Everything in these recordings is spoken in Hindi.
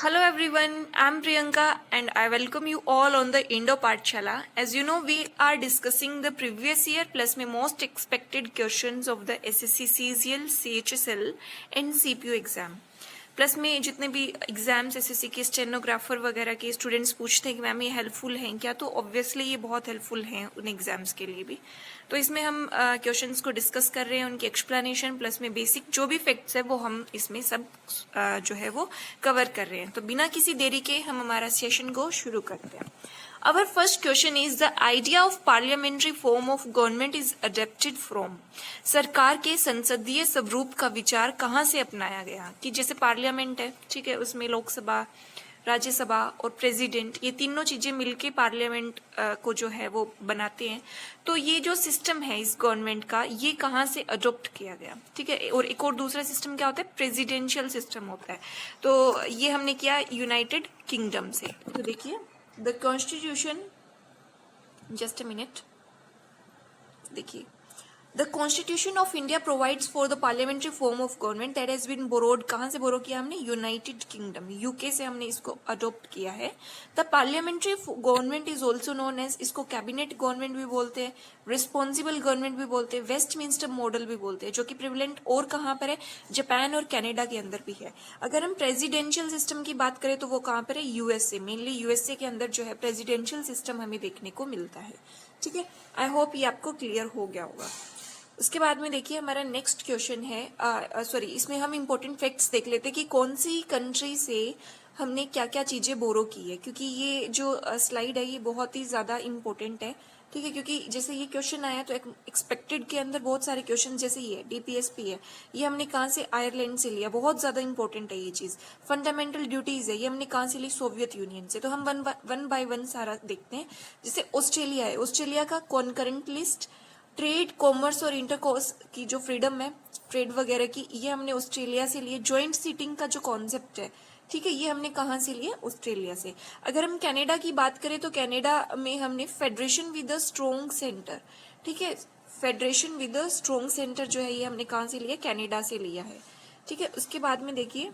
Hello everyone, I'm Priyanka and I welcome you all on the Indo Pathshala. As you know, we are discussing the previous year plus my most expected questions of the SSC CGL, CHSL and CPU exam. Plus में जितने भी एग्जाम्स एसएससी के स्टेनोग्राफर वगैरह के स्टूडेंट्स पूछते हैं कि मैम ये हेल्पफुल हैं क्या, तो ऑब्वियसली ये बहुत हेल्पफुल हैं उन एग्जाम्स के लिए भी। तो इसमें हम क्वेश्चंस को डिस्कस कर रहे हैं, उनकी एक्सप्लेनेशन प्लस में बेसिक जो भी फैक्ट्स है वो हम इसमें सब जो है वो कवर कर रहे हैं। तो बिना किसी देरी के हम हमारा सेशन को शुरू करते हैं। Our first question is the idea of parliamentary form of government is adapted from। सरकार के संसदीय स्वरूप का विचार कहाँ से अपनाया गया कि जैसे पार्लियामेंट है, ठीक है, उसमें लोकसभा, राज्यसभा और प्रेसिडेंट, ये तीनों चीजें मिलके पार्लियामेंट को जो है वो बनाते हैं। तो ये जो सिस्टम है इस गवर्नमेंट का, ये कहाँ से अडॉप्ट किया गया, ठीक है। और एक और दूसरा सिस्टम क्या होता है, प्रेसिडेंशियल सिस्टम होता है। तो ये हमने किया यूनाइटेड किंगडम से। तो देखिए The Constitution, just a minute, देखिए The Constitution of India provides for the parliamentary form of government that has been borrowed, कहाँ से बोरो किया हमने, यूनाइटेड किंगडम, यूके से हमने इसको अडॉप्ट किया है। The parliamentary government is also known as, इसको कैबिनेट गवर्नमेंट भी बोलते हैं, रिस्पॉन्सिबल गवर्नमेंट भी बोलते हैं, वेस्टमिंस्टर मॉडल भी बोलते हैं, जो कि प्रिविलेंट और कहाँ पर है, जापान और कनाडा के अंदर भी है। अगर हम प्रेसिडेंशियल सिस्टम की बात करें तो वो कहाँ पर है, यूएसए, मेनली यूएसए के अंदर जो है प्रेसिडेंशियल सिस्टम हमें देखने को मिलता है, ठीक है। आई होप ये आपको क्लियर हो गया होगा। उसके बाद में देखिए हमारा नेक्स्ट क्वेश्चन है, इसमें हम इंपॉर्टेंट फैक्ट्स देख लेते हैं कि कौन सी कंट्री से हमने क्या क्या चीजें बोरो की है, क्योंकि ये जो स्लाइड है ये बहुत ही ज्यादा इंपॉर्टेंट है, ठीक है। क्योंकि जैसे ये क्वेश्चन आया तो एक्सपेक्टेड के अंदर बहुत सारे क्वेश्चन, जैसे ये डीपीएसपी है, ये हमने कहाँ से, आयरलैंड से लिया, बहुत ज्यादा इंपॉर्टेंट है ये चीज। फंडामेंटल ड्यूटीज है, ये हमने कहाँ से ली, सोवियत यूनियन से। तो हम वन बाय वन सारा देखते हैं। जैसे ऑस्ट्रेलिया है, ऑस्ट्रेलिया का कॉन्करेंट लिस्ट, ट्रेड, कॉमर्स और इंटरकोर्स की जो फ्रीडम है ट्रेड वगैरह की, ये हमने ऑस्ट्रेलिया से लिए। ज्वाइंट सीटिंग का जो कॉन्सेप्ट है, ठीक है, ये हमने कहाँ से लिए, ऑस्ट्रेलिया से। अगर हम कनाडा की बात करें तो कनाडा में हमने federation with a strong centre, ठीक है, federation with a strong centre जो है ये हमने कहाँ से लिया, कनाडा से लिया है, ठीक है। उसके बाद में देखिए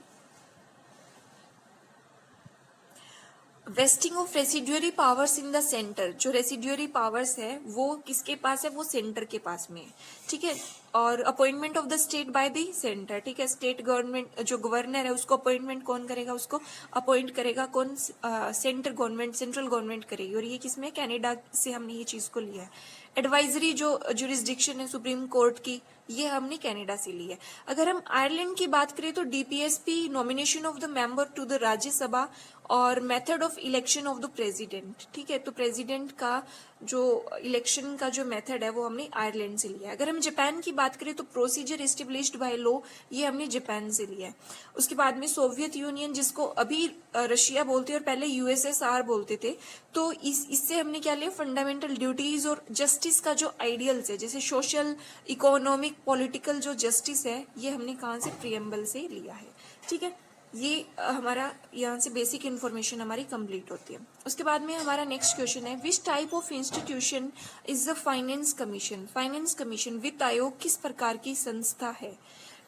wasting of residuary powers in the centre, जो रेसिड्यूरी पावर्स है वो किसके पास है, वो सेंटर के पास में है, ठीक है। और appointment of the state by the centre, ठीक है, स्टेट गवर्नमेंट जो गवर्नर है उसको अपॉइंटमेंट कौन करेगा, उसको अपॉइंट करेगा कौन, सेंटर गवर्नमेंट, सेंट्रल गवर्नमेंट करेगी। और ये किसमें, कनाडा से हमने ये चीज को लिया है। एडवाइजरी जो जुरिस्डिक्शन है सुप्रीम कोर्ट की, ये हमने कनाडा से ली है। अगर हम आयरलैंड की बात करें तो DPSP, nomination of the member to the Rajya Sabha और method of election of the president, ठीक है। तो प्रेसिडेंट का जो इलेक्शन का जो मेथड है वो हमने आयरलैंड से लिया है। अगर हम जापान की बात करें तो प्रोसीजर एस्टेब्लिश्ड बाय लॉ, ये हमने जापान से लिया है। उसके बाद में सोवियत यूनियन, जिसको अभी रशिया बोलते हैं और पहले यूएसएसआर बोलते थे, तो इससे हमने क्या लिया, फंडामेंटल ड्यूटीज और जस्टिस का जो आइडियल्स है, जैसे सोशल, इकोनॉमिक, पॉलिटिकल जो जस्टिस है, ये हमने कहाँ से, प्रियम्बल से लिया है, ठीक है। ये हमारा यहाँ से बेसिक इन्फॉर्मेशन हमारी कंप्लीट होती है। उसके बाद में हमारा नेक्स्ट क्वेश्चन है, which type of institution is the finance commission. Finance commission, वित्त आयोग किस प्रकार की संस्था है।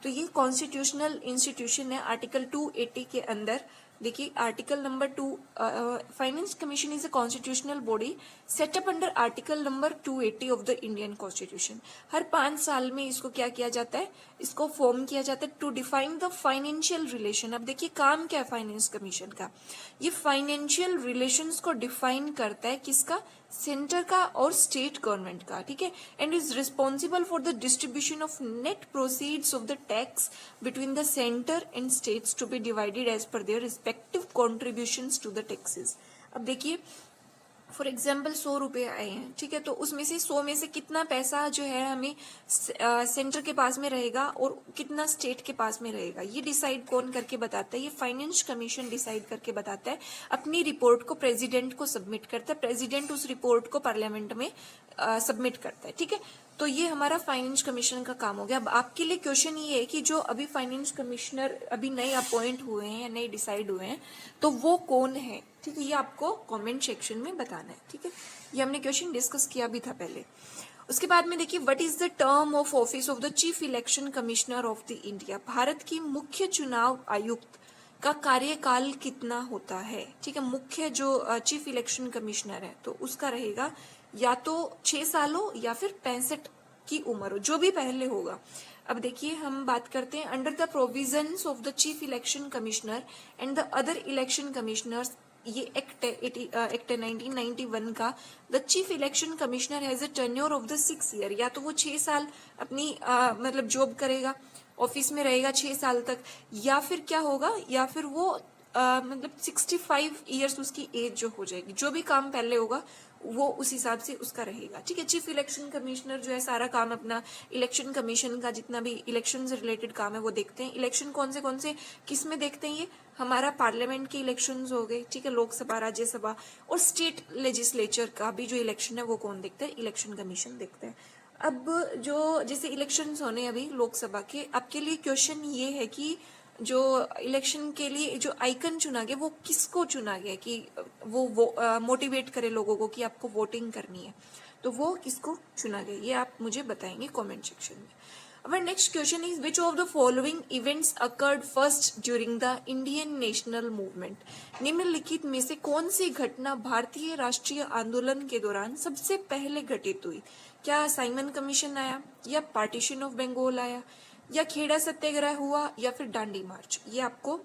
तो ये कॉन्स्टिट्यूशनल इंस्टीट्यूशन है। आर्टिकल 280 के अंदर देखिए, article number 2, finance commission is a constitutional body set up under article number 280 of the Indian constitution. हर 5 साल में इसको क्या किया जाता है, इसको फॉर्म किया जाता है to define the financial relation. अब देखिए काम क्या है फाइनेंस कमीशन का, ये फाइनेंशियल रिलेशंस को डिफाइन करता है, किसका, सेंटर का और स्टेट गवर्नमेंट का, ठीक है। And is responsible for the distribution of net proceeds of the tax between the centre and states to be divided as per their respective contributions to the taxes. अब देखिए फॉर एग्जाम्पल 100 रुपए आए हैं, ठीक है, तो उसमें से 100 में से कितना पैसा जो है हमें सेंटर के पास में रहेगा और कितना स्टेट के पास में रहेगा, ये डिसाइड कौन करके बताता है, ये फाइनेंस कमीशन डिसाइड करके बताता है। अपनी रिपोर्ट को प्रेसिडेंट को सबमिट करता है, प्रेसिडेंट उस रिपोर्ट को पार्लियामेंट में सबमिट करता है, ठीक है। तो ये हमारा फाइनेंस कमीशन का काम हो गया। अब आपके लिए क्वेश्चन ये है कि जो अभी फाइनेंस कमिश्नर अभी नए अपॉइंट हुए हैं या नए डिसाइड हुए हैं, तो वो कौन है, ठीक है, ये आपको कमेंट सेक्शन में बताना है, ठीक है। ये हमने क्वेश्चन डिस्कस किया भी था पहले। उसके बाद में देखिए, what is the term of office of the chief election commissioner of the India. Bharat की मुख्य चुनाव आयुक्त का कार्यकाल कितना होता है, ठीक है। मुख्य जो चीफ इलेक्शन कमिश्नर है तो उसका रहेगा या तो 6 साल हो या फिर 65 की उम्र हो, जो भी पहले होगा। अब देखिए हम बात करते हैं under the provisions of the chief election commissioner and the other election commissioners, ये एक्ट है 1991 का। The chief election commissioner has a tenure of the 6 year, या तो वो 6 साल अपनी मतलब जॉब करेगा, ऑफिस में रहेगा 6 साल तक, या फिर क्या होगा, या फिर वो मतलब 65 ईयर्स उसकी एज जो हो जाएगी, जो भी काम पहले होगा वो उस हिसाब से उसका रहेगा, ठीक है। चीफ इलेक्शन कमिश्नर जो है सारा काम अपना इलेक्शन कमीशन का जितना भी इलेक्शन से रिलेटेड काम है वो देखते हैं। इलेक्शन कौन से किस में देखते हैं, ये हमारा पार्लियामेंट के इलेक्शंस हो गए, ठीक है, लोकसभा, राज्यसभा, और स्टेट लेजिस्लेचर का भी जो इलेक्शन है वो कौन देखता है, इलेक्शन कमीशन देखता है। अब जो जैसे इलेक्शंस होने अभी लोकसभा के, आपके लिए क्वेश्चन ये है कि जो इलेक्शन के लिए जो आइकन चुना गया वो किसको चुना गया कि वो मोटिवेट करे लोगों को कि आपको वोटिंग करनी है, तो वो किसको चुना गया ये आप मुझे बताएंगे कमेंट सेक्शन में। Our next question is which of the following events occurred first during the Indian National Movement? निम्नलिखित में से कौन सी घटना भारतीय राष्ट्रीय आंदोलन के दौरान सबसे पहले घटित हुई? क्या साइमन कमीशन आया, या पार्टीशन ऑफ बंगाल आया, या खेड़ा सत्याग्रह हुआ, या फिर दांडी मार्च? ये आपको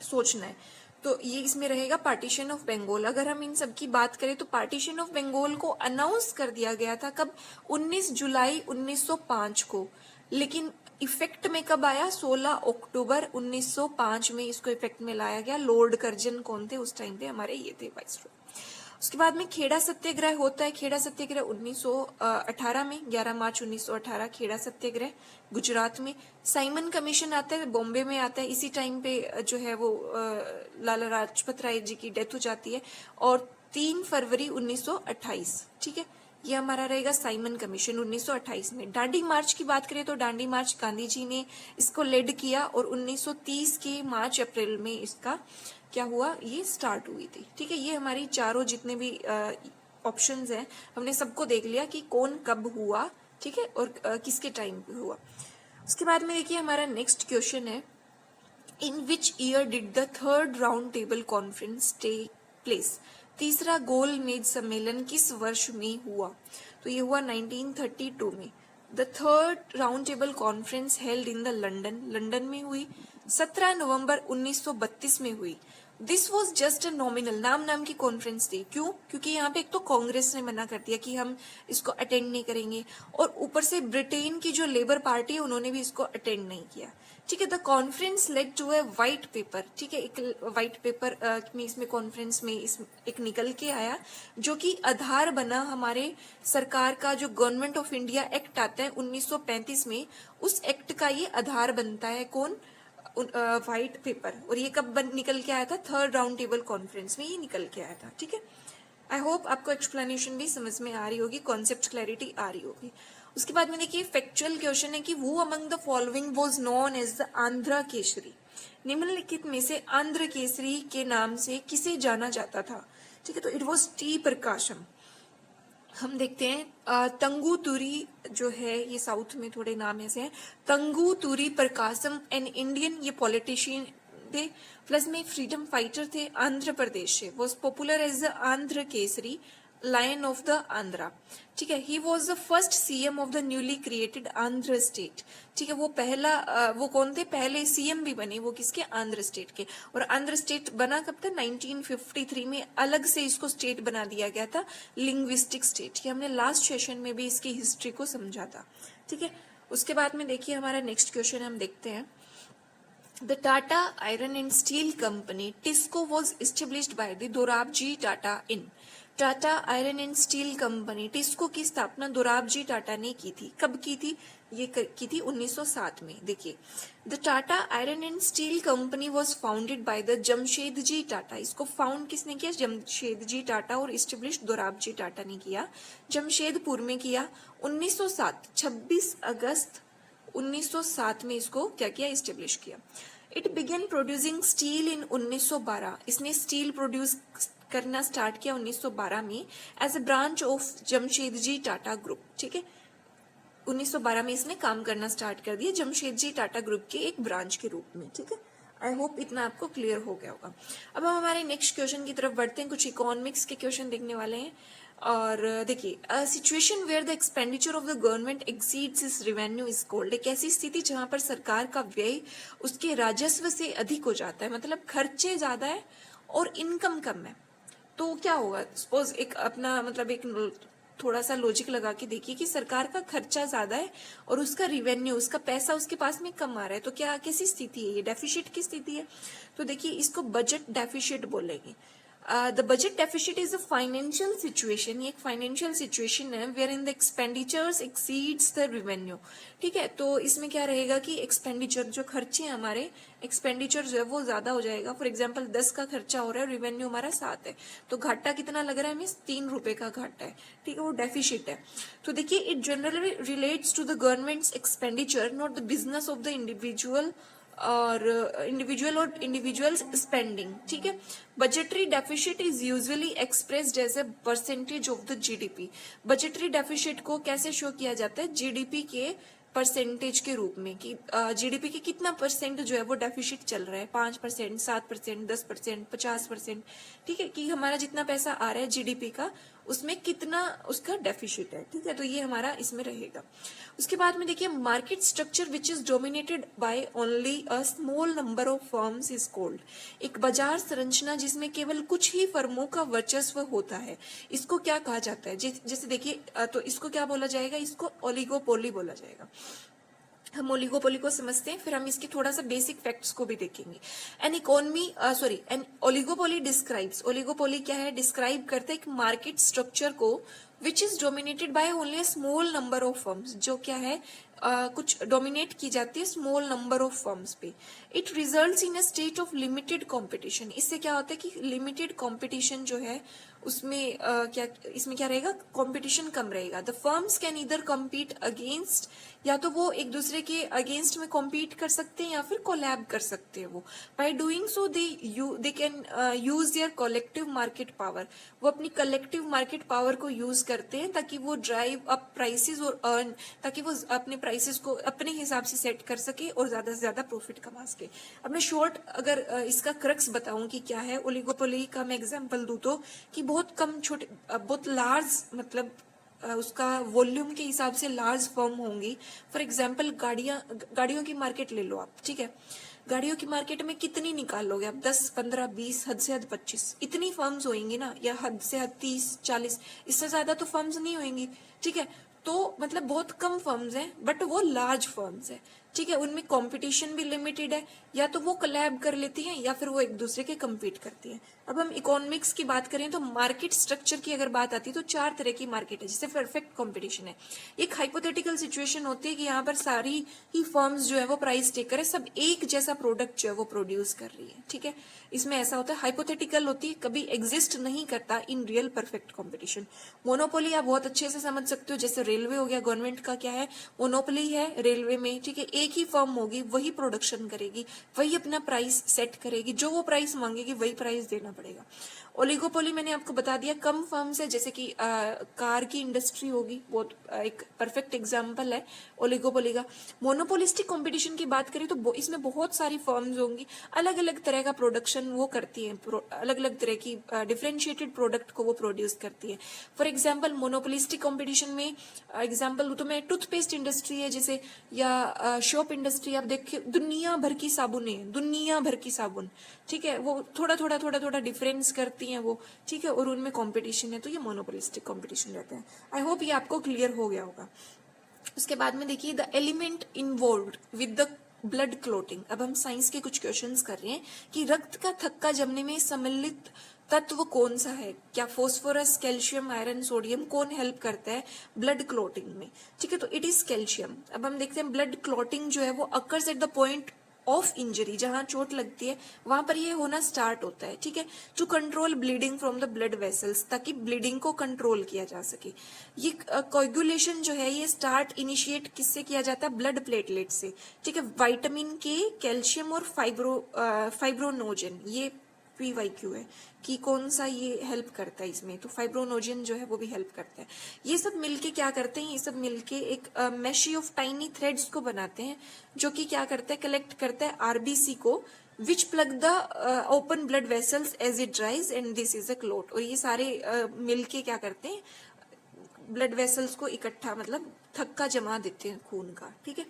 सोचना है। तो ये इसमें रहेगा पार्टीशन ऑफ बंगाल। अगर हम इन सब की बात करें तो पार्टीशन ऑफ बंगाल को अनाउंस कर दिया गया था कब, 19 जुलाई 1905 को, लेकिन इफेक्ट में कब आया, 16 अक्टूबर 1905 में इसको इफेक्ट में लाया गया। लॉर्ड कर्जन कौन थे उस टाइम पे, हमारे ये थे वाइसरॉय। उसके बाद में खेड़ा सत्याग्रह होता है। खेड़ा सत्याग्रह 1918 में, 11 मार्च 1918 खेड़ा सत्याग्रह गुजरात में। साइमन कमीशन आता है, बॉम्बे में आता है। इसी टाइम पे जो है वो लाला लाजपत राय जी की डेथ हो जाती है, और 3 फरवरी 1928, ठीक है, ये हमारा रहेगा साइमन कमीशन 1928 में। दांडी मार्च की बात करें तो दांडी मार्च गांधी जी ने इसको लेड किया, और 1930 के मार्च अप्रैल में इसका क्या हुआ, ये स्टार्ट हुई थी, ठीक है। ये हमारी चारों जितने भी ऑप्शंस हैं हमने सबको देख लिया कि कौन कब हुआ, ठीक है, और किसके टाइम पे हुआ। उसके बाद में देखिए हमारा नेक्स्ट क्वेश्चन है, in which year did the third round table conference take place? तीसरा गोल मेज सम्मेलन किस वर्ष में हुआ? तो ये हुआ 1932 में। The third round table conference held in the London में हुई। 17 नवंबर 1932 में हुई। This was just a nominal, नाम की कॉन्फ्रेंस थी। क्यों? क्योंकि यहाँ पे एक तो कांग्रेस ने मना कर दिया कि हम इसको अटेंड नहीं करेंगे, और ऊपर से ब्रिटेन की जो लेबर पार्टी है उन्होंने भी इसको अटेंड नहीं किया, ठीक है। The conference led to a white paper, ठीक है, एक व्हाइट पेपर में इसमें कॉन्फ्रेंस में एक निकल के आया जो कि आधार बना हमारे सरकार का जो गवर्नमेंट ऑफ इंडिया एक्ट आता है 1935 में, उस एक्ट का ये आधार बनता है। कौन? White paper. और ये कब निकल के आया था? थर्ड राउंड टेबल कॉन्फ्रेंस में ये निकल के आया था, ठीक है। आई होप आपको एक्सप्लेनेशन भी समझ में आ रही होगी, कॉन्सेप्ट क्लैरिटी आ रही होगी। उसके बाद में देखिए फैक्चुअल क्वेश्चन है कि वो among the following was known as the Andhra Kesari? निम्नलिखित में से आंध्र केसरी के नाम से किसे जाना जाता था? ठीक है, तो इट वाज टी प्रकाशम। हम देखते हैं तंगुतुरी जो है, ये साउथ में थोड़े नाम ऐसे हैं, तंगुतुरी प्रकाशम एन इंडियन, ये पॉलिटिशियन थे, प्लस में फ्रीडम फाइटर थे, आंध्र प्रदेश से। Was popular as the Andhra Kesari, lion of the Andhra, ठीक है। He was the first CM of the newly created Andhra state, ठीक है। वो पहला वो कौन थे? पहले सीएम भी बने वो किसके? आंध्र स्टेट के। और आंध्र स्टेट बना कब था? 1953 में अलग से इसको स्टेट बना दिया गया था, लिंग्विस्टिक स्टेट। ये हमने लास्ट सेशन में भी इसकी हिस्ट्री को समझा था, ठीक है। उसके बाद में देखिए हमारा नेक्स्ट क्वेश्चन हम देखते हैं, The Tata Iron and Steel Company (TISCO) was established by the Dorabji Tata in Tata iron and steel company TISCO की स्थापना दोराबजी टाटा ने की थी। कब की थी? ये की थी 1907 में। देखिए, the Tata iron and steel company was founded by the Jamshedji Tata. इसको फाउंड किसने किया? जमशेदजी टाटा। और इस्टेब्लिश दोराबजी टाटा ने किया, जमशेदपुर में किया 1907, 26 अगस्त 1907 में इसको क्या किया? इस्टेब्लिश किया। It began producing steel in 1912। इसने स्टील प्रोड्यूस करना स्टार्ट किया 1912 में as a branch of Jamshedji Tata group, ठीक है। 1912 में इसने काम करना स्टार्ट कर दिया जमशेदजी टाटा ग्रुप के एक ब्रांच के रूप में, ठीक है। आई होप इतना आपको क्लियर हो गया होगा। अब हम हमारे नेक्स्ट क्वेश्चन की तरफ बढ़ते हैं, कुछ इकोनॉमिक्स के क्वेश्चन देखने वाले हैं। और देखिए, situation where the expenditure of the government exceeds is revenue is called. एक ऐसी स्थिति जहां पर सरकार का व्यय उसके राजस्व से अधिक हो जाता है, मतलब खर्चे ज्यादा है और इनकम कम है, तो क्या होगा? सपोज एक अपना मतलब एक थोड़ा सा लॉजिक लगा के देखिए कि सरकार का खर्चा ज्यादा है और उसका रिवेन्यू, उसका पैसा उसके पास में कम आ रहा है, तो क्या कैसी स्थिति है? ये डेफिसिट की स्थिति है। तो देखिए, इसको बजट डेफिसिट बोलेंगे। The budget deficit is a financial situation, ये एक फाइनेंशियल सिचुएशन है where in the expenditures exceeds the revenue. ठीक है, तो इसमें क्या रहेगा कि एक्सपेंडिचर, जो खर्चे हैं हमारे, एक्सपेंडिचर जो है वो ज्यादा हो जाएगा। फॉर एग्जाम्पल 10 का खर्चा हो रहा है, रिवेन्यू हमारा 7 है, तो घाटा कितना लग रहा है हमें? 3 रुपए का घाटा है। ठीक है, वो डेफिसिट है। तो देखिए, it generally relates to the government's expenditure, not the business of the individual और इंडिविजुअल्स स्पेंडिंग। ठीक है, budgetary deficit is usually expressed as a percentage of the GDP. Budgetary deficit को कैसे शो किया जाता है? जीडीपी के परसेंटेज के रूप में, कि जीडीपी के कितना परसेंट जो है वो डेफिसिट चल रहा है, 5%, 7%, 10%, 50%। ठीक है, कि हमारा जितना पैसा आ रहा है जीडीपी का, उसमें कितना उसका डेफिसिट है। ठीक है, तो ये हमारा इसमें रहेगा। उसके बाद में देखिए, market structure which is dominated by only a small number of firms is called. एक बाजार संरचना जिसमें केवल कुछ ही फर्मों का वर्चस्व होता है, इसको क्या कहा जाता है? जैसे देखिए, तो इसको क्या बोला जाएगा? इसको ओलिगोपोली बोला जाएगा। हम ओलिगोपोली को समझते हैं, फिर हम इसके थोड़ा सा बेसिक फैक्ट्स को भी देखेंगे। एन ओलिगोपोली डिस्क्राइब्स, ओलिगोपोली क्या है? डिस्क्राइब करते हैं एक मार्केट स्ट्रक्चर को which is dominated by only small number of firms, जो क्या है कुछ डोमिनेट की जाती है स्मॉल नंबर ऑफ फर्म्स पे। It results in a state of limited competition. इससे क्या होता है कि लिमिटेड कंपटीशन जो है उसमें इसमें क्या रहेगा? कंपटीशन कम रहेगा। The firms can either compete against, या तो वो एक दूसरे के अगेंस्ट में कॉम्पीट कर सकते हैं या फिर कोलैब कर सकते हैं। वो by doing so they can use their collective market power. वो अपनी कलेक्टिव मार्केट पावर को यूज करते हैं ताकि वो ड्राइव अप प्राइसेस और अर्न, ताकि वो अपने प्राइसेस को अपने हिसाब से सेट कर सके और ज्यादा से ज्यादा प्रॉफिट कमा सके। अब मैं शॉर्ट अगर इसका क्रक्स बताऊं कि क्या है ओलिगोपोली का, मैं एग्जांपल दूं तो कि बहुत कम छोटे, बहुत लार्ज, मतलब उसका वॉल्यूम के हिसाब से लार्ज फर्म होंगी। फॉर एग्जाम्पल गाड़ियों की मार्केट ले लो आप। ठीक है, गाड़ियों की मार्केट में कितनी निकाल लोगे आप? 10, 15, 20, हद से हद 25, इतनी फर्म्स होंगी ना, या हद से हद 30, 40, इससे ज्यादा तो फर्म्स नहीं होंगी। ठीक है, तो मतलब बहुत कम फर्म्स हैं, बट वो लार्ज फर्म्स है। ठीक है, उनमें कंपटीशन भी लिमिटेड है, या तो वो कोलैब कर लेती हैं या फिर वो एक दूसरे के कम्पीट करती हैं। अब हम इकोनॉमिक्स की बात करें तो मार्केट स्ट्रक्चर की अगर बात आती है तो 4 तरह की मार्केट है जिससे परफेक्ट कंपटीशन है। एक हाइपोथेटिकल सिचुएशन होती है कि यहाँ पर सारी ही फर्म्स जो है वो प्राइस टेकर है, सब एक जैसा प्रोडक्ट जो है वो प्रोड्यूस कर रही है। ठीक है, इसमें ऐसा होता है, हाइपोथेटिकल होती है, कभी एग्जिस्ट नहीं करता in real perfect competition. Monopoly आप बहुत अच्छे से समझ सकते हो, जैसे रेलवे हो गया, गवर्नमेंट का क्या है? मोनोपोली है रेलवे में। ठीक है, एक ही फर्म होगी, वही प्रोडक्शन करेगी, वही अपना प्राइस सेट करेगी, जो वो प्राइस मांगेगी वही प्राइस देना पड़ेगा। ओलिगोपोली मैंने आपको बता दिया, कम फर्म्स है, जैसे कि कार की इंडस्ट्री होगी, बहुत एक परफेक्ट एग्जांपल है ओलिगोपोली का। मोनोपोलिस्टिक कंपटीशन की बात करें तो इसमें बहुत सारी फर्म्स होंगी, अलग अलग तरह का प्रोडक्शन वो करती हैं, अलग अलग तरह की डिफरेंशिएटेड प्रोडक्ट को वो प्रोड्यूस करती है। फॉर एग्जाम्पल मोनोपोलिस्टिक कंपटीशन में एग्जाम्पल तो मैं टूथपेस्ट इंडस्ट्री है जैसे, या शॉप इंडस्ट्री, आप देखिए दुनिया भर की साबुनें हैं, दुनिया भर की साबुन। ठीक है, वो थोड़ा थोड़ा डिफरेंस करती हैं वो। ठीक है, और उनमें कंपटीशन है, तो ये मोनोपोलिस्टिक कंपटीशन रहता है। आई होप ये आपको क्लियर हो गया होगा। उसके बाद में देखिए, the element involved with the blood clotting. अब हम साइंस के कुछ क्वेश्चंस कर रहे हैं कि रक्त का थक्का जमने में सम्मिलित तत्व कौन सा है? क्या फॉस्फोरस, कैल्शियम, आयरन, सोडियम, कौन हेल्प करता है ब्लड क्लोटिंग में? ठीक है, तो इट इज कैल्शियम। अब हम देखते हैं ब्लड क्लोटिंग जो है वो occurs at the point of injury, जहां चोट लगती है वहां पर ये होना स्टार्ट होता है। ठीक है, to control bleeding from the blood vessels, ताकि ब्लीडिंग को कंट्रोल किया जा सके। ये कोएगुलेशन जो है ये स्टार्ट इनिशिएट किससे किया जाता है? ब्लड प्लेटलेट से। ठीक है, विटामिन के, कैल्शियम और फाइब्रोनोजन, ये PYQ है कि कौन सा ये हेल्प करता है इसमें, तो फाइब्रोनोजन जो है वो भी हेल्प करता है। ये सब मिलके क्या करते हैं? ये सब मिलके एक मेशी ऑफ टाइनी थ्रेड्स को बनाते हैं, जो कि क्या करता है? कलेक्ट करता है RBC को which plug the open blood vessels as it dries and this is a clot. और ये सारे मिलके क्या करते हैं, ब्लड वेसल्स को इकट्ठा मतलब थक्का जमा देते हैं खून का, ठीक है।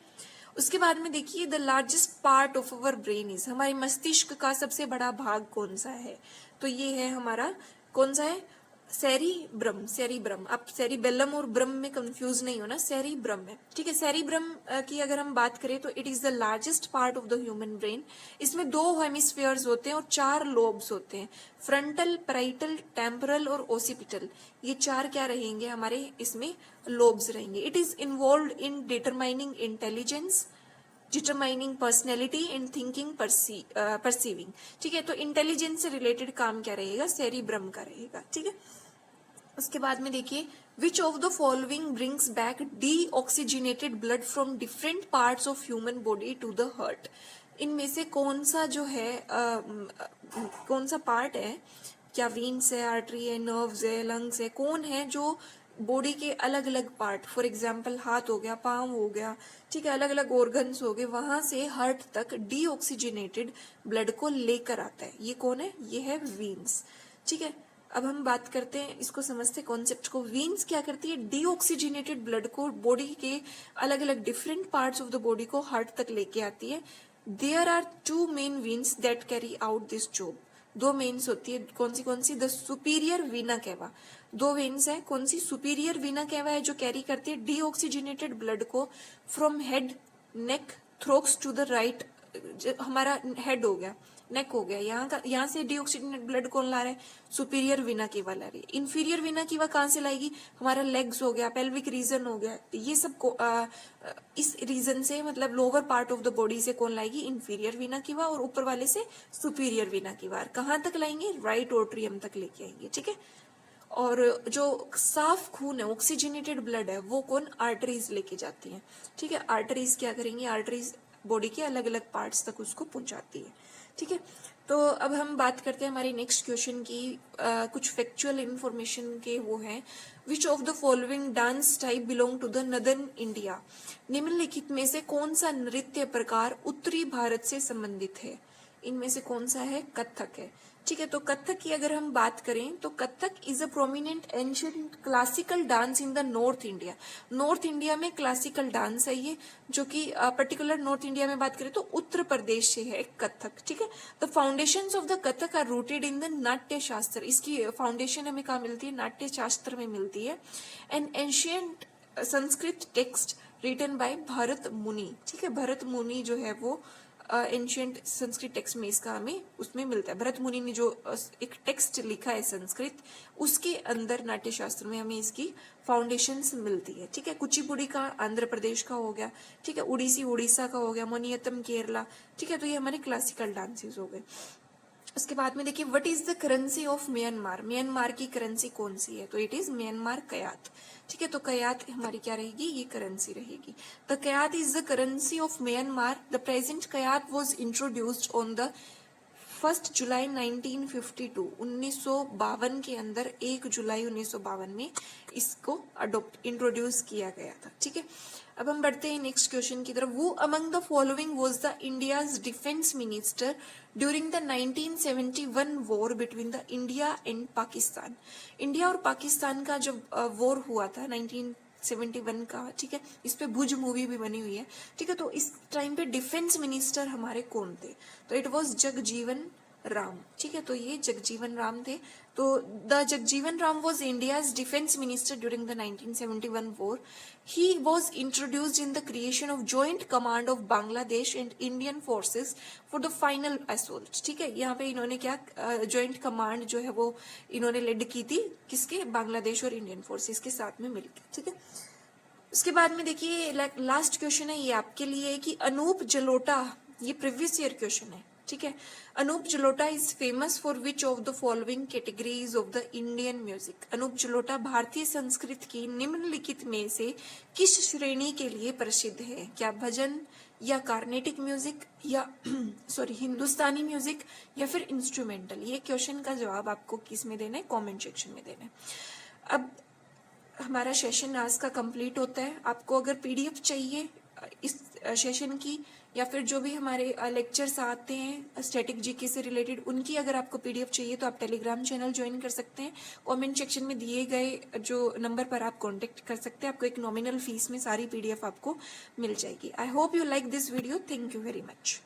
उसके बाद में देखिए the largest part of our brain is, हमारे मस्तिष्क का सबसे बड़ा भाग कौन सा है, तो ये है हमारा कौन सा है, सेरिब्रम। सेरिब्रम, आप सेरिबेलम और ब्रम में कंफ्यूज नहीं होना, सेरिब्रम है, ठीक है। सेरिब्रम की अगर हम बात करें तो it is the largest part of the human brain. इसमें 2 हेमिस्फीयर्स होते हैं और 4 लोब्स होते हैं, फ्रंटल, पैराइटल, टेम्पोरल और ओसिपिटल। ये 4 क्या रहेंगे हमारे इसमें लोब्स रहेंगे। It is involve in determining intelligence, determining personality and thinking, perceiving, ठीक है। तो इंटेलिजेंस से रिलेटेड काम क्या रहेगा, सेरिब्रम का रहेगा, ठीक है। उसके बाद में देखिए which of the following brings back deoxygenated blood from different parts of human body to the heart. इनमें से कौन सा जो है कौन सा पार्ट है, क्या वीन्स है, आर्टरी है, नर्व्स है, लंग्स है, कौन है जो बॉडी के अलग अलग पार्ट, फॉर एग्जाम्पल हाथ हो गया, पाँव हो गया, ठीक है, अलग अलग ऑर्गन्स हो गए, वहां से हार्ट तक डीऑक्सीजनेटेड ब्लड को लेकर आता है, ये कौन है, ये है वीन्स, ठीक है। अब हम बात करते हैं, इसको समझते कॉन्सेप्ट को। वीन्स क्या करती है, डीऑक्सीजनेटेड ब्लड को बॉडी के अलग अलग different parts of the body को हार्ट तक लेके आती है। There are 2 main veins that carry out this job. 2 mains होती है, कौन सी, the superior vena cava. 2 veins है, कौन सी, सुपीरियर वीना कैवा है जो कैरी करती है डीऑक्सीजनेटेड ब्लड को from head, neck, thorax to the right. हमारा हेड हो गया, नेक हो गया, यहाँ से डीऑक्सीजनेटेड ब्लड कौन ला रहा है, सुपीरियर वीना कीवा ला रही है। इन्फीरियर वीना कीवा कहाँ से लाएगी, हमारा लेग्स हो गया, पेल्विक रीजन हो गया, ये सब को इस रीजन से मतलब lower part of the body से कौन लाएगी, इन्फीरियर वीना कीवा, और ऊपर वाले से सुपीरियर वीना कीवा। कहाँ तक लाएंगे, राइट ओट्रियम तक लेके आएंगे, ठीक है। और जो साफ खून है, ऑक्सीजनेटेड ब्लड है, वो कौन, आर्टरीज लेके जाती है, ठीक है। आर्टरीज क्या करेंगी, आर्टरीज बॉडी के अलग अलग पार्ट्स तक उसको पहुंचाती है, ठीक है। तो अब हम बात करते हैं हमारी नेक्स्ट क्वेश्चन की, कुछ फैक्चुअल इंफॉर्मेशन के वो है। Which of the following dance type belong to the northern India. निम्नलिखित में से कौन सा नृत्य प्रकार उत्तरी भारत से संबंधित है, इनमें से कौन सा है, कथक है, ठीक है। तो कथक की अगर हम बात करें तो Kathak is a prominent ancient classical dance in the north India. North India में क्लासिकल डांस है ये, जो कि पर्टिकुलर नॉर्थ इंडिया में बात करें तो उत्तर प्रदेश से है कथक, ठीक है। The foundations of the Kathak are rooted in the Natya Shastra. इसकी फाउंडेशन हमें कहाँ मिलती है, नाट्य शास्त्र में मिलती है। An ancient Sanskrit text written by Bharata Muni, ठीक है। भरत मुनि जो है वो एंशिएंट संस्कृत टेक्स्ट में इसका हमें उसमें मिलता है। भरत मुनि ने जो एक टेक्स्ट लिखा है संस्कृत, उसके अंदर नाट्य शास्त्र में हमें इसकी फाउंडेशंस मिलती है, ठीक है। कुचिपुड़ी का आंध्र प्रदेश का हो गया, ठीक है। उड़ीसी उड़ीसा का हो गया, मोनियत्तम केरला, ठीक है। तो ये हमारे क्लासिकल डांसेस हो गए। उसके बाद में देखिए what is the currency of Myanmar. Myanmar की करेंसी कौन सी है, तो इट इज म्यांमार कयात, ठीक है। तो कयात हमारी क्या रहेगी, ये करेंसी रहेगी। The kyat is the currency of Myanmar. The present kyat was introduced on the 1 July 1952, 1952 के अंदर 1 जुलाई 1952 में इसको इंट्रोड्यूस किया गया था, ठीक है। अब हम बढ़ते हैं नेक्स्ट क्वेश्चन की तरफ। वो among the following was the India's defence minister during the 1971 war between the India and Pakistan. India और पाकिस्तान का जब वॉर हुआ था 1971 का, ठीक है। इस पे भुज मूवी भी बनी हुई है, ठीक है। तो इस टाइम पे डिफेंस मिनिस्टर हमारे कौन थे, तो इट वाज जगजीवन राम, ठीक है। तो ये जगजीवन राम थे। तो the Jagjivan Ram was India's defence minister during the 1971 war. He was introduced in the creation of joint command of Bangladesh and Indian forces for the final assault, ठीक है। यहाँ पे इन्होंने क्या जॉइंट कमांड जो है वो इन्होंने लीड की थी, किसके, बांग्लादेश और इंडियन फोर्सेस के साथ में मिलकर, ठीक है। उसके बाद में देखिए लास्ट क्वेश्चन है ये आपके लिए कि अनूप जलोटा, ये प्रीवियस ईयर क्वेश्चन है, ठीक है। Anup Jalota is famous for which of the following categories of the Indian music. Anup Jalota भारतीय संस्कृत की निम्नलिखित में से किस श्रेणी के लिए प्रसिद्ध है, क्या भजन या कार्नेटिक म्यूजिक या सॉरी हिंदुस्तानी म्यूजिक या फिर इंस्ट्रूमेंटल। ये क्वेश्चन का जवाब आपको किस में देना है, कॉमेंट सेक्शन में देना है। अब हमारा सेशन आज का कंप्लीट होता है। आपको अगर पीडीएफ चाहिए इस सेशन की या फिर जो भी हमारे लेक्चर्स आते हैं स्टैटिक जीके से रिलेटेड, उनकी अगर आपको पीडीएफ चाहिए तो आप टेलीग्राम चैनल ज्वाइन कर सकते हैं। कमेंट सेक्शन में दिए गए जो नंबर पर आप कांटेक्ट कर सकते हैं, आपको एक नॉमिनल फीस में सारी पीडीएफ आपको मिल जाएगी। I hope you like this video. Thank you very much.